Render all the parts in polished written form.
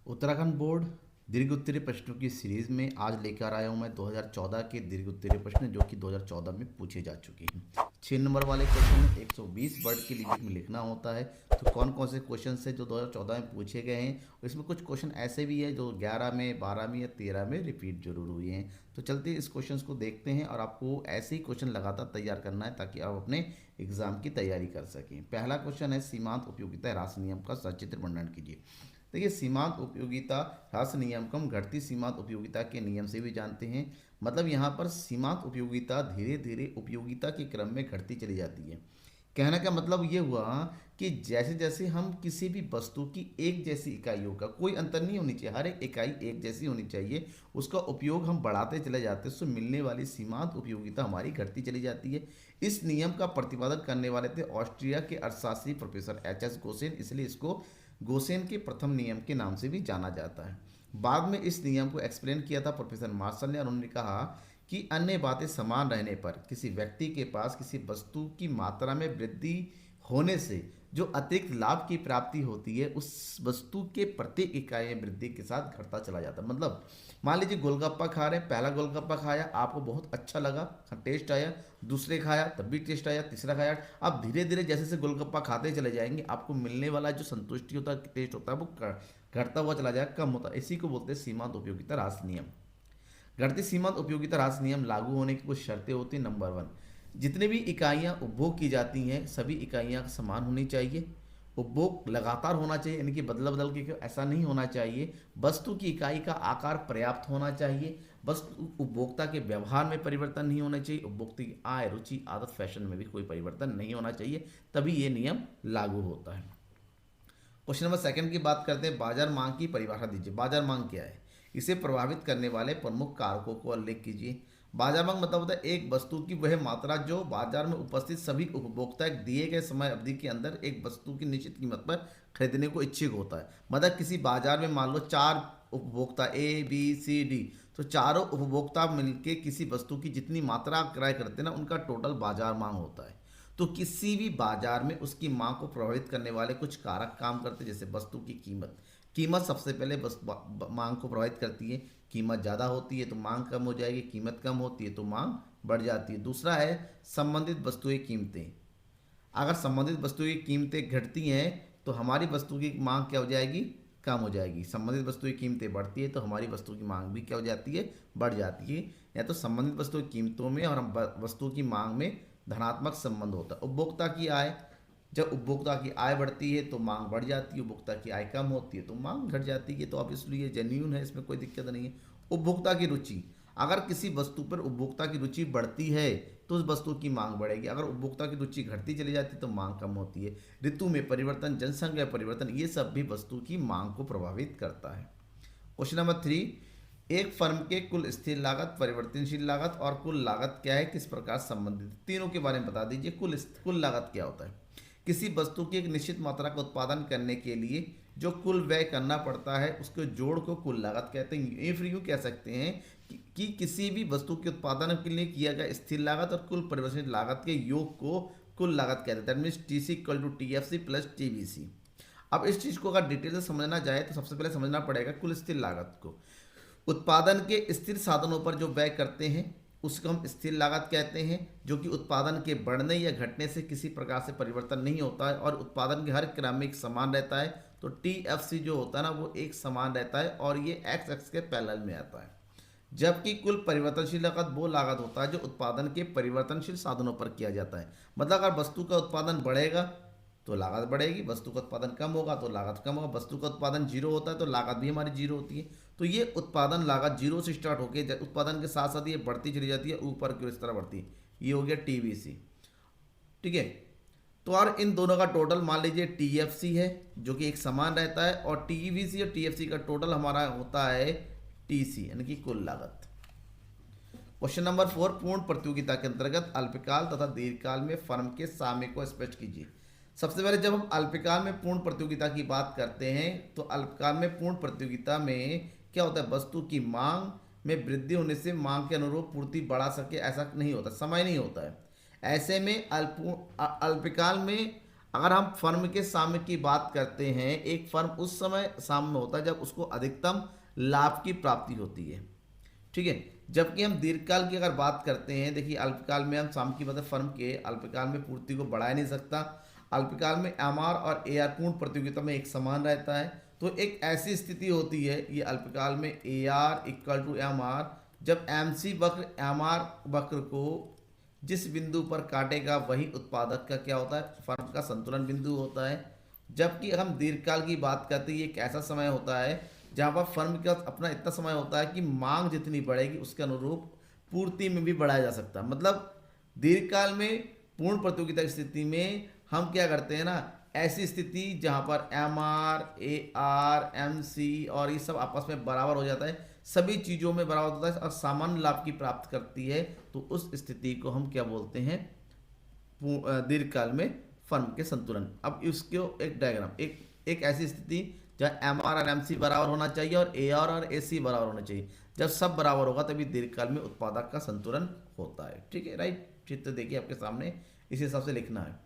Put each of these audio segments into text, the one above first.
Uttarakhand board दीर्घ उत्तरीय प्रश्नों की सीरीज में आज लेकर आया हूं मैं 2014 के दीर्घ उत्तरीय प्रश्न जो कि 2014 में पूछे जा चुके हैं। 6 नंबर वाले क्वेश्चन में 120 वर्ड की लिमिट में लिखना होता है। तो कौन कौन से क्वेश्चन है जो 2014 में पूछे गए हैं, और इसमें कुछ क्वेश्चन ऐसे भी हैं जो 11 में, 12 में या 13 में रिपीट जरूर हुए हैं। तो चलते इस क्वेश्चन को देखते हैं, और आपको ऐसे ही क्वेश्चन लगातार तैयार करना है ताकि आप अपने एग्जाम की तैयारी कर सकें। पहला क्वेश्चन है, सीमांत उपयोगिता ह्रास नियम का सचित्र वर्णन कीजिए। देखिए, सीमांत उपयोगिता ह्रास नियम को हम घटती सीमांत उपयोगिता के नियम से भी जानते हैं। मतलब यहाँ पर सीमांत उपयोगिता धीरे धीरे उपयोगिता के क्रम में घटती चली जाती है। कहने का मतलब ये हुआ कि जैसे जैसे हम किसी भी वस्तु की एक जैसी इकाइयों का कोई अंतर नहीं होनी चाहिए, हर एक इकाई एक जैसी होनी चाहिए, उसका उपयोग हम बढ़ाते चले जाते हैं, उससे मिलने वाली सीमांत उपयोगिता हमारी घटती चली जाती है। इस नियम का प्रतिपादन करने वाले थे ऑस्ट्रिया के अर्थशास्त्री प्रोफेसर एच एस गोसेन, इसलिए इसको गोसेन के प्रथम नियम के नाम से भी जाना जाता है। बाद में इस नियम को एक्सप्लेन किया था प्रोफेसर मार्शल ने, और उन्होंने कहा कि अन्य बातें समान रहने पर किसी व्यक्ति के पास किसी वस्तु की मात्रा में वृद्धि होने से जो अतिरिक्त लाभ की प्राप्ति होती है उस वस्तु के प्रत्येक इकाई में वृद्धि के साथ घटता चला जाता है। मतलब मान लीजिए गोलगप्पा खा रहे हैं, पहला गोलगप्पा खाया, आपको बहुत अच्छा लगा, टेस्ट आया, दूसरे खाया तब भी टेस्ट आया, तीसरा खाया। आप धीरे धीरे जैसे जैसे गोलगप्पा खाते चले जाएंगे, आपको मिलने वाला जो संतुष्टि होता है, टेस्ट होता है, वो घटता हुआ चला जाएगा, कम होता है। इसी को बोलते हैं सीमांत उपयोगिता ह्रास नियम। घटती सीमांत उपयोगिता ह्रास नियम लागू होने की कुछ शर्तें होती हैं। नंबर 1, जितने भी इकाइयाँ उपभोग की जाती हैं सभी इकाइयाँ समान होनी चाहिए। उपभोग लगातार होना चाहिए, यानी कि बदल बदल के ऐसा नहीं होना चाहिए। वस्तु की इकाई का आकार पर्याप्त होना चाहिए। वस्तु उपभोक्ता के व्यवहार में परिवर्तन नहीं होना चाहिए। उपभोक्ता की आय, रुचि, आदत, फैशन में भी कोई परिवर्तन नहीं होना चाहिए, तभी ये नियम लागू होता है। क्वेश्चन नंबर 2 की बात करते हैं, बाजार मांग की परिभाषा दीजिए। बाजार मांग क्या है? इसे प्रभावित करने वाले प्रमुख कारकों को उल्लेख कीजिए। बाजार मांग मतलब होता है एक वस्तु की वह मात्रा जो बाजार में उपस्थित सभी उपभोक्ता एक दिए गए समय अवधि के अंदर एक वस्तु की निश्चित कीमत पर खरीदने को इच्छुक होता है। मतलब किसी बाजार में मान लो 4 उपभोक्ता ए बी सी डी, तो चारों उपभोक्ता मिलके किसी वस्तु की जितनी मात्रा क्रय करते हैं ना, उनका टोटल बाजार मांग होता है। तो किसी भी बाजार में उसकी मांग को प्रभावित करने वाले कुछ कारक काम करते हैं, जैसे वस्तु की कीमत। कीमत सबसे पहले मांग को प्रभावित करती है। कीमत ज़्यादा होती है तो मांग कम हो जाएगी, कीमत कम होती है तो मांग बढ़ जाती है। दूसरा है संबंधित वस्तुएं कीमतें। अगर संबंधित वस्तुओं की कीमतें घटती हैं तो हमारी वस्तु की मांग क्या हो जाएगी? कम हो जाएगी। संबंधित वस्तु की कीमतें बढ़ती है तो हमारी वस्तु की मांग भी क्या हो जाती है? बढ़ जाती है। या तो संबंधित वस्तु की कीमतों में और वस्तु की मांग में धनात्मक संबंध होता है। उपभोक्ता की आय, जब उपभोक्ता की आय बढ़ती है तो मांग बढ़ जाती है, उपभोक्ता की आय कम होती है तो मांग घट जाती है। तो अब इसलिए जेन्यून है, इसमें कोई दिक्कत नहीं है। उपभोक्ता की रुचि, अगर किसी वस्तु पर उपभोक्ता की रुचि बढ़ती है तो उस वस्तु की मांग बढ़ेगी। अगर उपभोक्ता की रुचि घटती चली जाती है तो मांग कम होती है। ऋतु में परिवर्तन, जनसंख्या परिवर्तन, ये सब भी वस्तु की मांग को प्रभावित करता है। क्वेश्चन नंबर 3, एक फर्म के कुल स्थिर लागत, परिवर्तनशील लागत और कुल लागत क्या है, किस प्रकार संबंधित? तीनों के बारे में बता दीजिए। कुल लागत क्या होता है? किसी वस्तु की एक निश्चित मात्रा का उत्पादन करने के लिए जो कुल व्यय करना पड़ता है उसके जोड़ को कुल लागत कहते हैं। ये फिर यूँ कह सकते हैं कि किसी भी वस्तु के उत्पादन के लिए किया गया स्थिर लागत और कुल परिवर्तनशील लागत के योग को कुल लागत कहते हैं। That means TC equal to TFC plus TVC। अब इस चीज़ को अगर डिटेल से समझना जाए तो सबसे पहले समझना पड़ेगा कुल स्थिर लागत को। उत्पादन के स्थिर साधनों पर जो व्यय करते हैं उसको हम स्थिर लागत कहते हैं, जो कि उत्पादन के बढ़ने या घटने से किसी प्रकार से परिवर्तन नहीं होता है और उत्पादन के हर क्रम में एक समान रहता है। तो TFC जो होता है ना, वो एक समान रहता है और ये एक्स एक्स के पैरेलल में आता है। जबकि कुल परिवर्तनशील लागत वो लागत होता है जो उत्पादन के परिवर्तनशील साधनों पर किया जाता है। मतलब अगर वस्तु का उत्पादन बढ़ेगा तो लागत बढ़ेगी, वस्तु का उत्पादन कम होगा तो लागत कम होगा, वस्तु का उत्पादन जीरो होता है तो लागत भी हमारी जीरो होती है। तो ये उत्पादन लागत जीरो से स्टार्ट होकर उत्पादन के साथ साथ ये बढ़ती चली जाती है, ऊपर की ओर इस तरह बढ़ती है। ये हो गया TVC, ठीक है। तो और इन दोनों का टोटल मान लीजिए TFC है जो कि एक समान रहता है, और TVC और TFC का टोटल हमारा होता है TC, यानी कि कुल लागत। क्वेश्चन नंबर 4, पूर्ण प्रतियोगिता के अंतर्गत अल्पकाल तथा दीर्घकाल में फर्म के साम्य को स्पष्ट कीजिए। सबसे पहले जब हम अल्पकाल में पूर्ण प्रतियोगिता की बात करते हैं तो अल्पकाल में पूर्ण प्रतियोगिता में क्या होता है? वस्तु की मांग में वृद्धि होने से मांग के अनुरूप पूर्ति बढ़ा सके ऐसा नहीं होता, समय नहीं होता है। ऐसे में अल्पकाल में अगर हम फर्म के साम्य की बात करते हैं, एक फर्म उस समय साम्य होता है जब उसको अधिकतम लाभ की प्राप्ति होती है, ठीक है। जबकि हम दीर्घकाल की अगर बात करते हैं, देखिए अल्पकाल में हम साम की मतलब फर्म के अल्पकाल में पूर्ति को बढ़ा नहीं सकता। अल्पकाल में एमआर और एआर पूर्ण प्रतियोगिता में एक समान रहता है। तो एक ऐसी स्थिति होती है, ये अल्पकाल में एआर इक्वल टू एमआर, जब एमसी वक्र एमआर वक्र को जिस बिंदु पर काटेगा वही उत्पादक का क्या होता है, फर्म का संतुलन बिंदु होता है। जबकि हम दीर्घकाल की बात करते हैं, ये एक ऐसा समय होता है जहाँ पर फर्म का अपना इतना समय होता है कि मांग जितनी बढ़ेगी उसके अनुरूप पूर्ति में भी बढ़ाया जा सकता है। मतलब दीर्घकाल में पूर्ण प्रतियोगिता की स्थिति में हम क्या करते हैं ना, ऐसी स्थिति जहाँ पर M R A R M C और ये सब आपस में बराबर हो जाता है, सभी चीज़ों में बराबर होता है और सामान्य लाभ की प्राप्त करती है, तो उस स्थिति को हम क्या बोलते हैं, दीर्घकाल में फर्म के संतुलन। अब इसको एक डायग्राम, एक ऐसी स्थिति जहाँ एम आर और एम सी बराबर होना चाहिए और ए आर और ए सी बराबर होना चाहिए। जब सब बराबर होगा तभी दीर्घकाल में उत्पादक का संतुलन होता है, ठीक है, राइट। चित्र देखिए आपके सामने, इस हिसाब से लिखना है।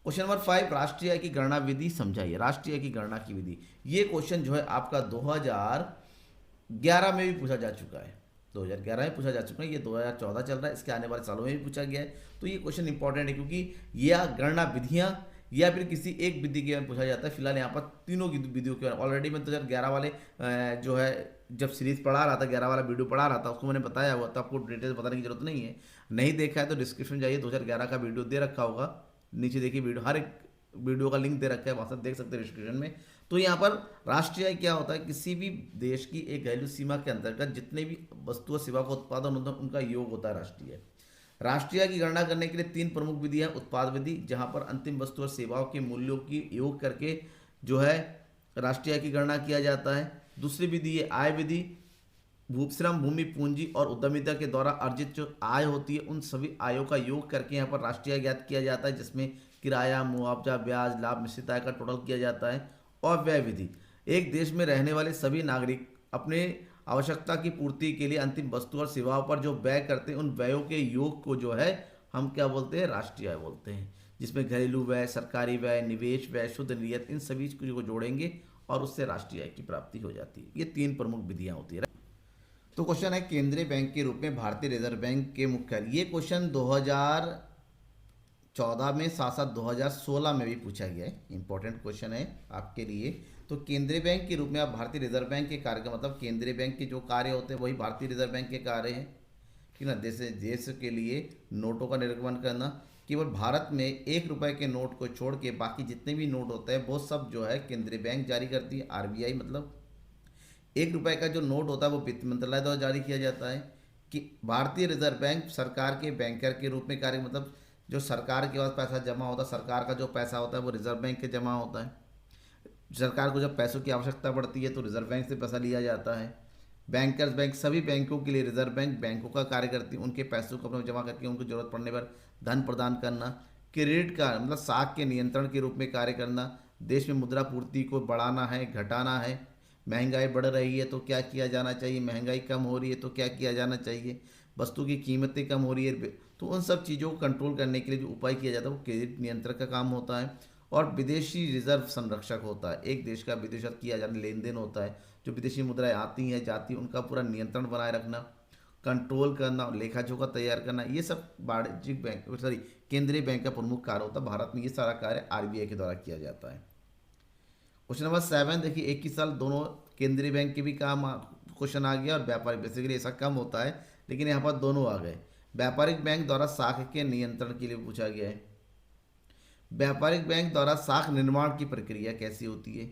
क्वेश्चन नंबर 5, राष्ट्रीय आय की गणना विधि समझाइए। राष्ट्रीय आय की गणना की विधि, ये क्वेश्चन जो है आपका 2011 में भी पूछा जा चुका है, 2011 में पूछा जा चुका है, ये 2014 चल रहा है, इसके आने वाले सालों में भी पूछा गया है। तो ये क्वेश्चन इंपॉर्टेंट है क्योंकि यह गणना विधियां या फिर किसी एक विधि के बारे में पूछा जाता है। फिलहाल यहाँ पर तीनों की विधियों के बारे में ऑलरेडी मैं 2011 वाले जो है जब सीरीज पढ़ा रहा था, 11 वाला वीडियो पढ़ा रहा था, उसको मैंने बताया हुआ, तो आपको डिटेल्स बताने की जरूरत नहीं है। नहीं देखा है तो डिस्क्रिप्शन जाइए, 2011 का वीडियो दे रखा होगा, नीचे देखिए वीडियो, हर एक वीडियो का लिंक दे रखा है, वहाँ से देख सकते हैं डिस्क्रिप्शन में। तो यहाँ पर राष्ट्रीय आय क्या होता है, किसी भी देश की एक घरेलू सीमा के अंतर्गत जितने भी वस्तु और सेवा का उत्पादन होता है उनका योग होता है राष्ट्रीय आय। राष्ट्रीय आय की गणना करने के लिए 3 प्रमुख विधि है। उत्पाद विधि, जहाँ पर अंतिम वस्तु और सेवाओं के मूल्यों की योग करके जो है राष्ट्रीय आय की गणना किया जाता है। दूसरी विधि है आय विधि, श्रम, भूमि, पूंजी और उद्यमिता के द्वारा अर्जित जो आय होती है उन सभी आयों का योग करके यहाँ पर राष्ट्रीय आय ज्ञात किया जाता है, जिसमें किराया, मुआवजा, ब्याज, लाभ, मिश्रित आय का टोटल किया जाता है। और व्यय विधि, एक देश में रहने वाले सभी नागरिक अपने आवश्यकता की पूर्ति के लिए अंतिम वस्तु और सेवाओं पर जो व्यय करते हैं उन व्ययों के योग को जो है हम क्या बोलते हैं, राष्ट्रीय आय बोलते हैं, जिसमें घरेलू व्यय, सरकारी व्यय, निवेश व्यय, शुद्ध निर्यात, इन सभी चीज़ों को जोड़ेंगे और उससे राष्ट्रीय आय की प्राप्ति हो जाती है। ये 3 प्रमुख विधियाँ होती है। तो क्वेश्चन है, केंद्रीय बैंक के रूप में भारतीय रिजर्व बैंक के मुख्यालय। ये क्वेश्चन 2014 में, साथ साथ 2016 में भी पूछा गया है, इंपॉर्टेंट क्वेश्चन है आपके लिए। तो केंद्रीय बैंक के रूप में आप भारतीय रिजर्व बैंक के कार्य का मतलब केंद्रीय बैंक के जो कार्य होते हैं वही भारतीय रिजर्व बैंक के कार्य हैं, ठीक है ना। देश के लिए नोटों का निर्गमन करना, केवल भारत में 1 रुपये के नोट को छोड़ के बाकी जितने भी नोट होते हैं वो सब जो है केंद्रीय बैंक जारी करती है, आरबीआई। मतलब 1 रुपये का जो नोट होता है वो वित्त मंत्रालय द्वारा जारी किया जाता है। कि भारतीय रिजर्व बैंक सरकार के बैंकर के रूप में कार्य, मतलब जो सरकार के पास पैसा जमा होता है, सरकार का जो पैसा होता है वो रिजर्व बैंक के जमा होता है। सरकार को जब पैसों की आवश्यकता पड़ती है तो रिजर्व बैंक से पैसा लिया जाता है। बैंकर्स बैंक, सभी बैंकों के लिए रिजर्व बैंक बैंकों का कार्य करती है, उनके पैसों को अपने जमा करके उनको जरूरत पड़ने पर धन प्रदान करना। क्रेडिट का मतलब साख के नियंत्रण के रूप में कार्य करना, देश में मुद्रा पूर्ति को बढ़ाना है, घटाना है। महंगाई बढ़ रही है तो क्या किया जाना चाहिए, महंगाई कम हो रही है तो क्या किया जाना चाहिए, वस्तु की कीमतें कम हो रही है, तो उन सब चीज़ों को कंट्रोल करने के लिए जो उपाय किया जाता है वो क्रेडिट नियंत्रण का काम होता है। और विदेशी रिजर्व संरक्षक होता है, एक देश का विदेश किया जाना लेन देन होता है, जो विदेशी मुद्राएं आती हैं जाती हैं उनका पूरा नियंत्रण बनाए रखना, कंट्रोल करना, लेखा जोखा तैयार करना, ये सब वाणिज्यिक बैंक केंद्रीय बैंक का प्रमुख कार्य होता है। भारत में ये सारा कार्य आरबीआई के द्वारा किया जाता है। क्वेश्चन नंबर 7 देखिए, एक ही साल दोनों केंद्रीय बैंक के भी काम क्वेश्चन आ गया और व्यापारिक, बेसिकली ऐसा कम होता है लेकिन यहाँ पर दोनों आ गए। व्यापारिक बैंक द्वारा साख के नियंत्रण के लिए पूछा गया है। व्यापारिक बैंक द्वारा साख निर्माण की प्रक्रिया कैसी होती है,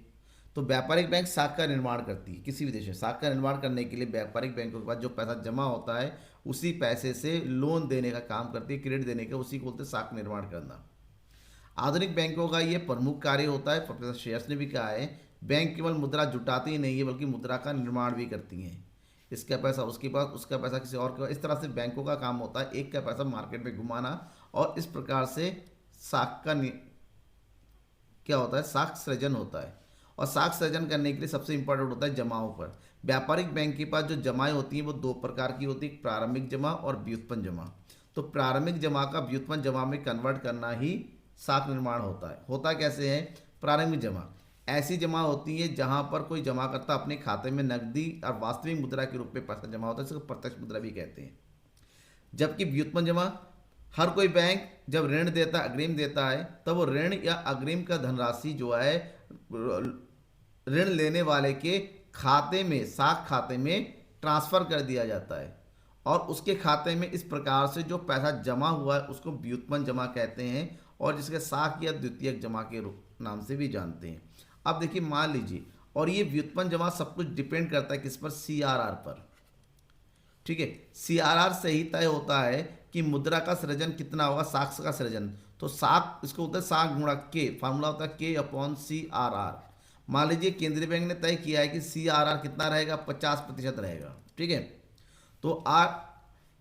तो व्यापारिक बैंक साख का निर्माण करती है। किसी भी देश में साख का निर्माण करने के लिए व्यापारिक बैंकों के पास जो पैसा जमा होता है उसी पैसे से लोन देने का काम करती है, क्रेडिट देने का, उसी को बोलते हैं साख निर्माण करना। आधुनिक बैंकों का ये प्रमुख कार्य होता है। प्रोफेसर श्रेयस ने भी कहा है, बैंक केवल मुद्रा जुटाती ही नहीं है बल्कि मुद्रा का निर्माण भी करती हैं। इसका पैसा उसके पास, उसका पैसा किसी और के पास, इस तरह से बैंकों का काम होता है, एक का पैसा मार्केट में घुमाना और इस प्रकार से साख का क्या होता है, साख सृजन होता है। और साख सृजन करने के लिए सबसे इंपॉर्टेंट होता है जमाओं पर। व्यापारिक बैंक के पास जो जमाएं होती हैं वो 2 प्रकार की होती है, प्रारंभिक जमा और व्युत्पन्न जमा। तो प्रारंभिक जमा का व्युत्पन्न जमा में कन्वर्ट करना ही साख निर्माण होता है। होता कैसे है? प्रारंभिक जमा ऐसी जमा होती है जहां पर कोई जमाकर्ता अपने खाते में नकदी और वास्तविक मुद्रा के रूप में पैसा जमा होता है, इसको प्रत्यक्ष मुद्रा भी कहते हैं। जबकि व्युत्पन्न जमा, हर कोई बैंक जब ऋण देता अग्रिम देता है तब वो ऋण या अग्रिम का धनराशि जो है ऋण लेने वाले के खाते में, साख खाते में ट्रांसफर कर दिया जाता है और उसके खाते में इस प्रकार से जो पैसा जमा हुआ है उसको व्युत्पन्न जमा कहते हैं और जिसके साख या द्वितीयक जमा के रूप नाम से भी जानते हैं। अब देखिए मान लीजिए, और ये व्युत्पन्न जमा सब कुछ डिपेंड करता है किस पर? सीआरआर पर। ठीक है, सीआरआर से ही तय होता है कि मुद्रा का सृजन कितना होगा, साख का सृजन। तो साख, इसको होता है साख गुणा के, फार्मूला होता है के अपॉन सीआरआर। मान लीजिए केंद्रीय बैंक ने तय किया है कि सीआरआर कितना रहेगा? 50% रहेगा। ठीक है, तो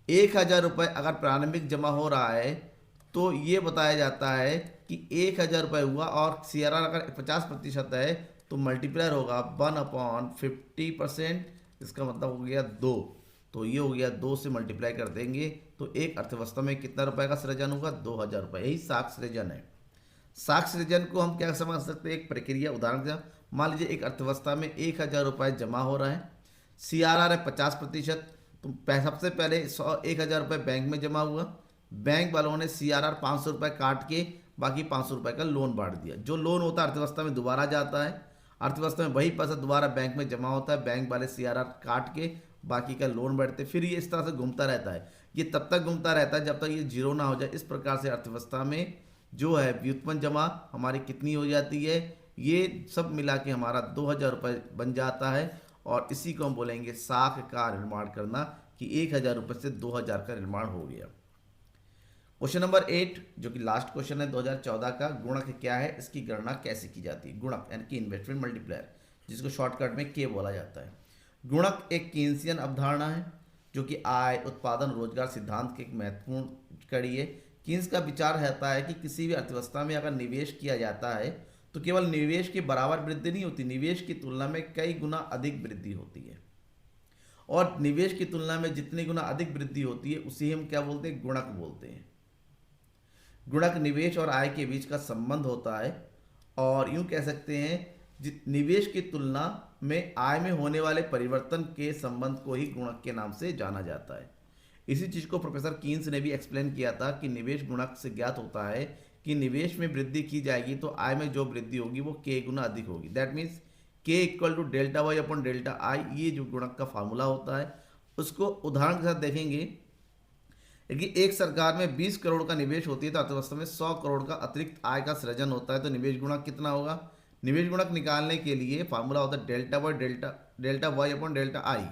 1000 रुपये अगर प्रारंभिक जमा हो रहा है तो ये बताया जाता है कि 1000 रुपये हुआ और सीआरआर अगर 50% है तो मल्टीप्लायर होगा 1/50%, इसका मतलब हो गया 2। तो ये हो गया 2 से मल्टीप्लाई कर देंगे तो एक अर्थव्यवस्था में कितना रुपए का सृजन होगा? 2000 रुपये। यही साख सृजन है। साख सृजन को हम क्या समझ सकते हैं? एक प्रक्रिया, उदाहरण के मान लीजिए एक अर्थव्यवस्था में 1000 रुपये जमा हो रहा है, सीआरआर है 50%, तो सबसे पहले 1000 रुपये बैंक में जमा हुआ, बैंक वालों ने सीआरआर 500 रुपये काट के बाकी 500 रुपये का लोन बांट दिया। जो लोन होता है अर्थव्यवस्था में दोबारा जाता है, अर्थव्यवस्था में वही पैसा दोबारा बैंक में जमा होता है, बैंक वाले सीआरआर काट के बाकी का लोन बैठते, फिर ये इस तरह से घूमता रहता है। ये तब तक घूमता रहता है जब तक ये जीरो ना हो जाए। इस प्रकार से अर्थव्यवस्था में जो है व्युत्पन्न जमा हमारी कितनी हो जाती है? ये सब मिला के हमारा 2000 रुपये बन जाता है और इसी को हम बोलेंगे साख का निर्माण करना, कि 1000 रुपये से 2000 का निर्माण हो गया। क्वेश्चन नंबर 8 जो कि लास्ट क्वेश्चन है 2014 का, गुणक क्या है, इसकी गणना कैसे की जाती है? गुणक यानी कि इन्वेस्टमेंट मल्टीप्लायर, जिसको शॉर्टकट में के बोला जाता है। गुणक एक कीन्सियन अवधारणा है जो कि आय, उत्पादन, रोजगार सिद्धांत की एक महत्वपूर्ण कड़ी है। कीन्स का विचार रहता है कि किसी भी अर्थव्यवस्था में अगर निवेश किया जाता है तो केवल निवेश के बराबर वृद्धि नहीं होती, निवेश की तुलना में कई गुना अधिक वृद्धि होती है। और निवेश की तुलना में जितनी गुना अधिक वृद्धि होती है उसे हम क्या बोलते हैं? गुणक बोलते हैं। गुणक निवेश और आय के बीच का संबंध होता है और यूं कह सकते हैं निवेश की तुलना में आय में होने वाले परिवर्तन के संबंध को ही गुणक के नाम से जाना जाता है। इसी चीज को प्रोफेसर कीन्स ने भी एक्सप्लेन किया था कि निवेश गुणक से ज्ञात होता है कि निवेश में वृद्धि की जाएगी तो आय में जो वृद्धि होगी वो के गुना अधिक होगी। That means K equal to delta Y upon delta I, ये जो गुणक का फार्मूला होता है उसको उदाहरण के साथ देखेंगे कि एक सरकार में 20 करोड़ का निवेश होती है तो अर्थव्यवस्था में 100 करोड़ का अतिरिक्त आय का सृजन होता है, तो निवेश गुणक कितना होगा? निवेश गुणक निकालने के लिए फार्मूला होता है delta Y upon delta I.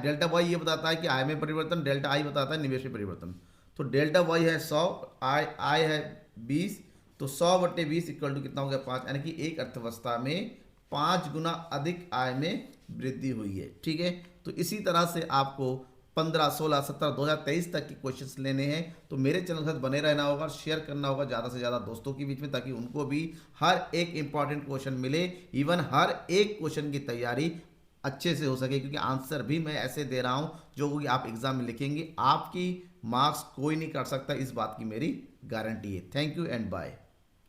Delta Y ये बताता है कि आय में परिवर्तन, डेल्टा आई बताता है निवेश में परिवर्तन। तो डेल्टा वाई है 100, आय है 20, तो 100/20 इक्वल टू कितना हो गया? 5, यानी कि एक अर्थव्यवस्था में 5 गुना अधिक आय में वृद्धि हुई है। ठीक है, तो इसी तरह से आपको 15, 16, 17, 2023 तक के क्वेश्चंस लेने हैं, तो मेरे चैनल के साथ बने रहना होगा, शेयर करना होगा ज़्यादा से ज़्यादा दोस्तों के बीच में, ताकि उनको भी हर एक इंपॉर्टेंट क्वेश्चन मिले, इवन हर एक क्वेश्चन की तैयारी अच्छे से हो सके, क्योंकि आंसर भी मैं ऐसे दे रहा हूं जो कि आप एग्जाम में लिखेंगे, आपकी मार्क्स कोई नहीं काट सकता, इस बात की मेरी गारंटी है। Thank you and bye.